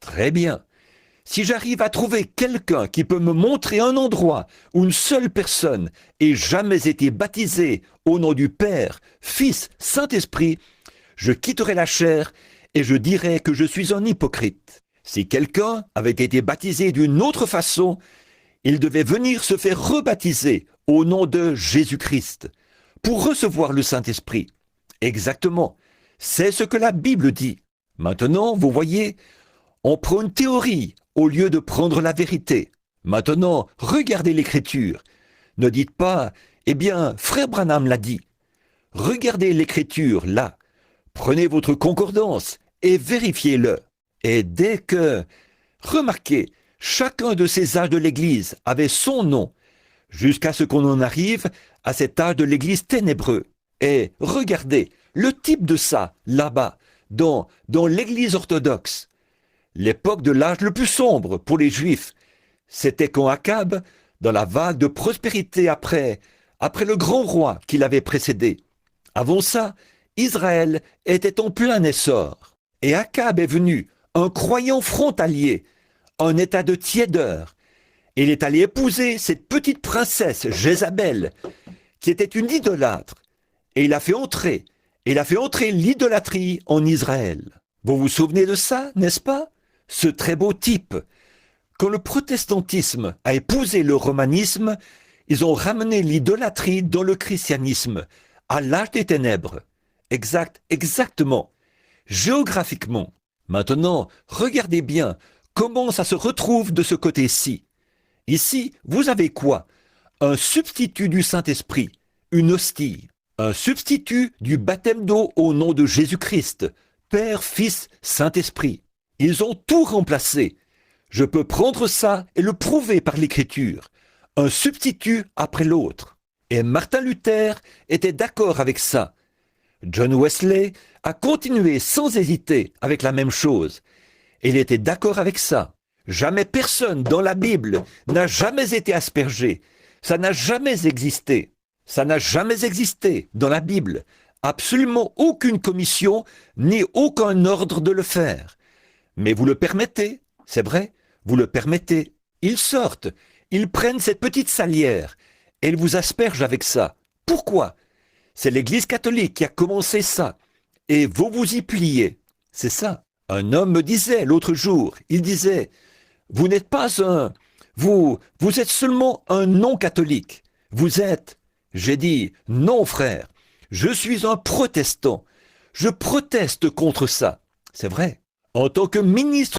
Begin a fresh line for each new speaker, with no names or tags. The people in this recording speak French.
Très bien. Si j'arrive à trouver quelqu'un qui peut me montrer un endroit où une seule personne ait jamais été baptisée au nom du Père, Fils, Saint-Esprit, je quitterai la chair et je dirai que je suis un hypocrite. Si quelqu'un avait été baptisé d'une autre façon, il devait venir se faire rebaptiser au nom de Jésus-Christ pour recevoir le Saint-Esprit. Exactement. C'est ce que la Bible dit. Maintenant, vous voyez, on prend une théorie au lieu de prendre la vérité. Maintenant, regardez l'Écriture. Ne dites pas, eh bien, frère Branham l'a dit. Regardez l'Écriture là. Prenez votre concordance et vérifiez-le. Et dès que, remarquez, chacun de ces âges de l'Église avait son nom, jusqu'à ce qu'on en arrive à cet âge de l'Église ténébreux. Et regardez, le type de ça, là-bas, dans l'Église orthodoxe, l'époque de l'âge le plus sombre pour les Juifs, c'était quand Akab, dans la vague de prospérité après le grand roi qui l'avait précédé. Avant ça, Israël était en plein essor. Et Akab est venu, un croyant frontalier, un état de tiédeur. Il est allé épouser cette petite princesse, Jézabel, qui était une idolâtre. Et il a fait entrer l'idolâtrie en Israël. Vous vous souvenez de ça, n'est-ce pas? Ce très beau type. Quand le protestantisme a épousé le romanisme, ils ont ramené l'idolâtrie dans le christianisme, à l'âge des ténèbres. Exactement. Géographiquement. Maintenant, regardez bien comment ça se retrouve de ce côté-ci. Ici, vous avez quoi? Un substitut du Saint-Esprit, une hostie. Un substitut du baptême d'eau au nom de Jésus-Christ, Père, Fils, Saint-Esprit. Ils ont tout remplacé. Je peux prendre ça et le prouver par l'Écriture. Un substitut après l'autre. Et Martin Luther était d'accord avec ça. John Wesley a continué sans hésiter avec la même chose. Il était d'accord avec ça. Jamais personne dans la Bible n'a jamais été aspergé. Ça n'a jamais existé. Ça n'a jamais existé dans la Bible. Absolument aucune commission ni aucun ordre de le faire. Mais vous le permettez, c'est vrai, vous le permettez. Ils sortent, ils prennent cette petite salière et ils vous aspergent avec ça. Pourquoi? C'est l'Église catholique qui a commencé ça. Et vous vous y pliez. C'est ça. Un homme me disait l'autre jour, il disait, vous n'êtes pas vous êtes seulement un non-catholique. Vous êtes, j'ai dit, non frère, je suis un protestant. Je proteste contre ça. C'est vrai. En tant que ministre